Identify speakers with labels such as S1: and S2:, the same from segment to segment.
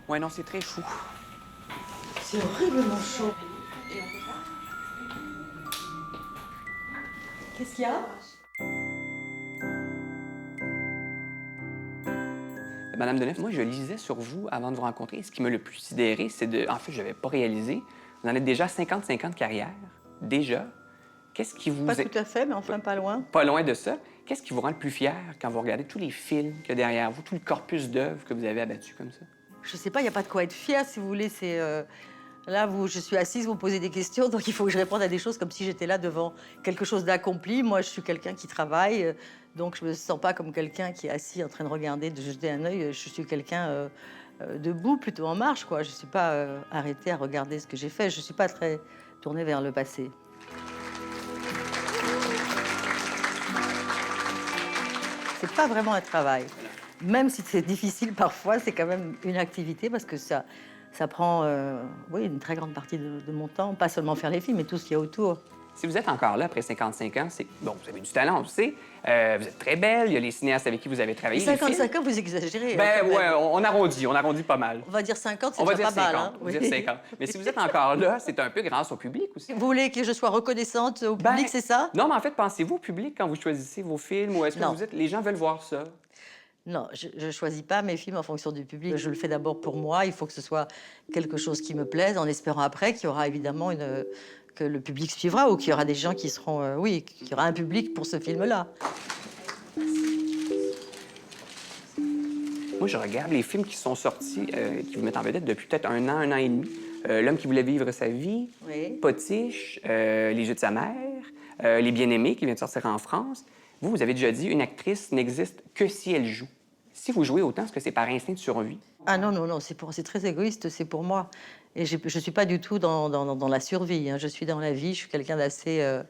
S1: Ouais, non, c'est très fou.
S2: C'est horriblement chaud. Qu'est-ce qu'il y a?
S1: Madame Deneuve, moi, je lisais sur vous avant de vous rencontrer. Ce qui m'a le plus sidéré, c'est de... En fait, je n'avais pas réalisé. Vous en êtes déjà 50 ans de carrière. Déjà. Qu'est-ce qui vous...
S2: Pas tout à fait, mais enfin pas loin.
S1: Pas loin de ça. Qu'est-ce qui vous rend le plus fier quand vous regardez tous les films qu'il y a derrière vous, tout le corpus d'œuvres que vous avez abattu comme ça?
S2: Je sais pas, il n'y a pas de quoi être fier, si vous voulez. C'est là, je suis assise, vous me posez des questions, donc il faut que je réponde à des choses comme si j'étais là devant quelque chose d'accompli. Moi, je suis quelqu'un qui travaille, donc je me sens pas comme quelqu'un qui est assis en train de regarder, de jeter un œil. Je suis quelqu'un debout, plutôt en marche, quoi. Je suis pas arrêtée à regarder ce que j'ai fait. Je suis pas très tournée vers le passé. C'est pas vraiment un travail. Même si c'est difficile parfois, c'est quand même une activité parce que ça prend oui, une très grande partie de mon temps. Pas seulement faire les films, mais tout ce qu'il y a autour.
S1: Si vous êtes encore là après 55 ans, c'est... Bon, vous avez du talent, on le sait. Vous êtes très belle. Il y a les cinéastes avec qui vous avez travaillé.
S2: 55 ans, vous exagérez.
S1: Ben
S2: quand même.
S1: ouais, on arrondit pas mal.
S2: On va dire 50, c'est
S1: On va
S2: déjà
S1: dire
S2: pas
S1: 50,
S2: mal. Hein.
S1: on va dire 50. Mais si vous êtes encore là, c'est un peu grâce au public aussi.
S2: Vous voulez que je sois reconnaissante au public, c'est ça?
S1: Non, mais en fait, pensez-vous au public quand vous choisissez vos films ou est-ce que
S2: Non.
S1: vous êtes... Les gens veulent voir ça?
S2: Non, je ne choisis pas mes films en fonction du public. Je le fais d'abord pour moi. Il faut que ce soit quelque chose qui me plaise, en espérant après qu'il y aura évidemment que le public suivra ou qu'il y aura des gens qui seront... oui, qu'il y aura un public pour ce film-là.
S1: Moi, je regarde les films qui sont sortis, qui vous mettent en vedette depuis peut-être un an et demi. L'homme qui voulait vivre sa vie,
S2: Oui.
S1: Potiche, Les jeux de sa mère, Les bien-aimés qui vient de sortir en France. Vous avez déjà dit, une actrice n'existe que si elle joue. Si vous jouez autant, est-ce que c'est par instinct de survie?
S2: Ah non, non, non, c'est très égoïste, c'est pour moi. Et je ne suis pas du tout dans la survie. Hein. Je suis dans la vie, je suis quelqu'un d'assez...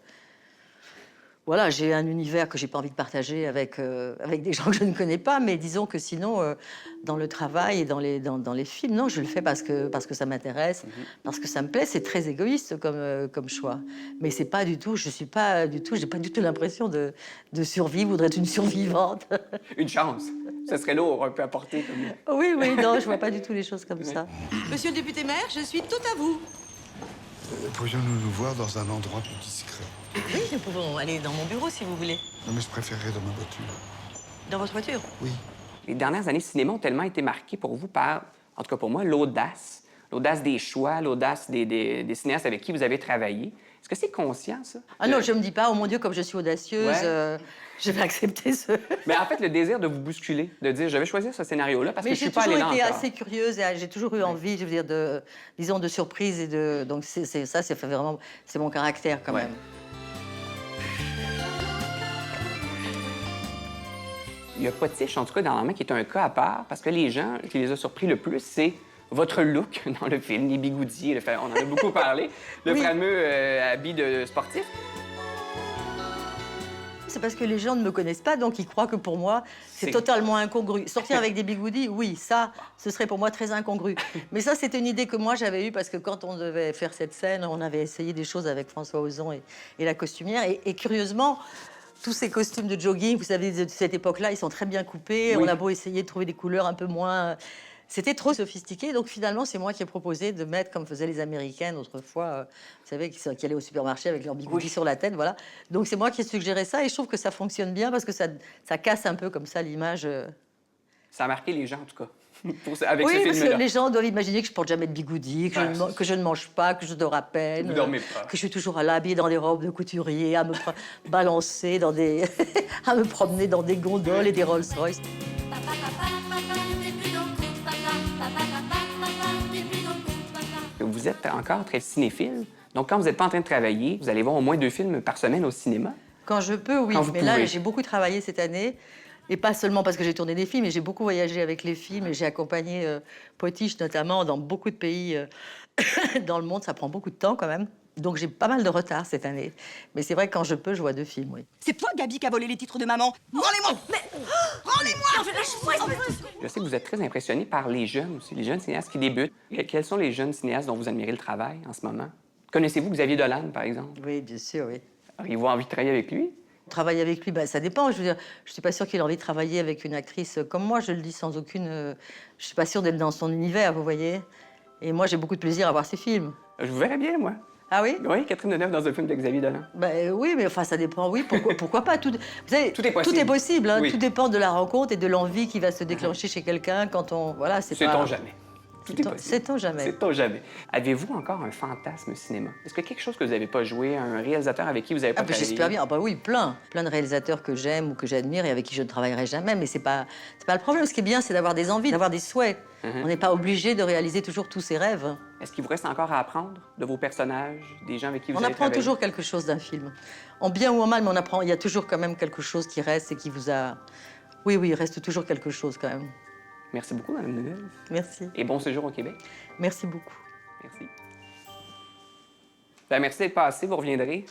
S2: Voilà, j'ai un univers que j'ai pas envie de partager avec des gens que je ne connais pas, mais disons que sinon, dans le travail et dans les films, non, je le fais parce que ça m'intéresse, parce que ça me plaît. C'est très égoïste comme choix. Mais c'est pas du tout, je suis pas du tout, j'ai pas du tout l'impression de survivre ou d'être une survivante.
S1: Une chance. Ça serait lourd un peu à porter. Comme...
S2: Oui, oui, non, je vois pas du tout les choses comme ça.
S3: Monsieur le député maire, je suis tout à vous.
S4: Pourrions-nous nous voir dans un endroit plus discret?
S2: Oui, nous pouvons aller dans mon bureau si vous voulez.
S4: Non, mais je préférerais dans ma voiture.
S2: Dans votre voiture?
S4: Oui.
S1: Les dernières années cinéma ont tellement été marquées pour vous par, en tout cas pour moi, l'audace. L'audace des choix, l'audace des cinéastes avec qui vous avez travaillé. Est-ce que c'est conscient, ça?
S2: Ah non, je me dis pas, oh mon Dieu, comme je suis audacieuse,
S1: Ouais.
S2: je vais accepter ce...
S1: Mais en fait, le désir de vous bousculer, de dire, je vais choisir ce scénario-là parce que je suis pas allé là encore.
S2: j'ai toujours été assez curieuse et j'ai toujours eu envie, je veux dire, disons, de surprise et de... Donc ça, c'est vraiment... C'est mon caractère, quand même.
S1: Il y a Potiche, en tout cas, dans la main, qui est un cas à part, parce que les gens qui les a surpris le plus, c'est votre look dans le film, les bigoudis, on en a beaucoup parlé, le
S2: Oui.
S1: fameux habit de sportif.
S2: C'est parce que les gens ne me connaissent pas, donc ils croient que pour moi, c'est
S1: C'est-
S2: totalement incongru. Sortir avec des bigoudis, oui, ça, ce serait pour moi très incongru. Mais ça, c'était une idée que moi, j'avais eue, parce que quand on devait faire cette scène, on avait essayé des choses avec François Ozon et la costumière. Et curieusement, tous ces costumes de jogging, vous savez, de cette époque-là, ils sont très bien coupés.
S1: Oui.
S2: On a beau essayer de trouver des couleurs un peu moins... C'était trop sophistiqué, donc finalement, c'est moi qui ai proposé de mettre, comme faisaient les Américaines autrefois, vous savez, qui allaient au supermarché avec leur bigoudi
S1: Oui.
S2: sur la tête, voilà. Donc c'est moi qui ai suggéré ça, et je trouve que ça fonctionne bien, parce que ça casse un peu comme ça l'image.
S1: Ça a marqué les gens, en tout cas, avec
S2: Oui,
S1: ce
S2: parce que
S1: film-là.
S2: les gens doivent imaginer que je porte jamais de bigoudi,
S1: Ouais,
S2: que je ne mange pas, que je dors à peine.
S1: Vous dormez pas.
S2: Que je suis toujours là, habillée dans des robes de couturier, à me balancer dans des... à me promener dans des gondoles et des Rolls-Royce.
S1: Vous êtes encore très cinéphile. Donc, quand vous n'êtes pas en train de travailler, vous allez voir au moins 2 films par semaine au cinéma.
S2: Quand je peux, oui.
S1: Quand vous
S2: Mais là,
S1: pouvez.
S2: j'ai beaucoup travaillé cette année. Et pas seulement parce que j'ai tourné des films, mais j'ai beaucoup voyagé avec les films. Et j'ai accompagné Potiche, notamment, dans beaucoup de pays dans le monde. Ça prend beaucoup de temps, quand même. Donc, j'ai pas mal de retard cette année. Mais c'est vrai que quand je peux, je vois 2 films, oui.
S3: C'est toi, Gabi, qui a volé les titres de maman. Rendez-moi. Rendez-moi.
S1: Je sais que vous êtes très impressionné par les jeunes aussi, les jeunes cinéastes qui débutent. Quels sont les jeunes cinéastes dont vous admirez le travail en ce moment? Connaissez-vous Xavier Dolan, par exemple?
S2: Oui, bien sûr, oui.
S1: Auriez-vous envie de travailler avec lui?
S2: Travailler avec lui, ça dépend. Je veux dire, je suis pas sûre qu'il ait envie de travailler avec une actrice comme moi. Je le dis sans aucune... je suis pas sûre d'être dans son univers, vous voyez. Et moi, j'ai beaucoup de plaisir à voir ses films.
S1: Je vous verrais bien, moi.
S2: Ah oui?
S1: Oui, Catherine Deneuve dans un film de Xavier Dolan.
S2: Oui, mais enfin, ça dépend. Oui, pourquoi pas? Vous savez,
S1: Tout est possible.
S2: Tout est possible. Hein.
S1: Oui.
S2: Tout dépend de la rencontre et de l'envie qui va se déclencher chez quelqu'un quand on... Voilà, c'est pas...
S1: Sait-on jamais. Tout est possible.
S2: Sait-on jamais.
S1: Sait-on jamais. Avez-vous encore un fantasme cinéma? Est-ce que quelque chose que vous n'avez pas joué, un réalisateur avec qui vous n'avez pas travaillé?
S2: J'espère bien. Oui, plein. Plein de réalisateurs que j'aime ou que j'admire et avec qui je ne travaillerai jamais. Mais c'est pas le problème. Ce qui est bien, c'est d'avoir des envies, d'avoir des souhaits. On n'est pas obligé de réaliser toujours tous ses rêves.
S1: Est-ce qu'il vous reste encore à apprendre de vos personnages, des gens avec qui vous
S2: On
S1: avez
S2: apprend
S1: travaillé?
S2: toujours quelque chose d'un film. En bien ou en mal, mais on apprend. Il y a toujours quand même quelque chose qui reste et qui vous a... Oui, il reste toujours quelque chose quand même.
S1: Merci beaucoup, Mme Deneuve.
S2: Merci.
S1: Et bon séjour au Québec.
S2: Merci beaucoup.
S1: Merci. Merci d'être passé. Vous reviendrez.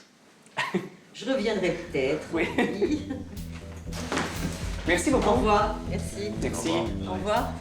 S2: Je reviendrai peut-être.
S1: Oui. Merci beaucoup.
S2: Au revoir. Merci.
S1: Merci.
S2: Au revoir.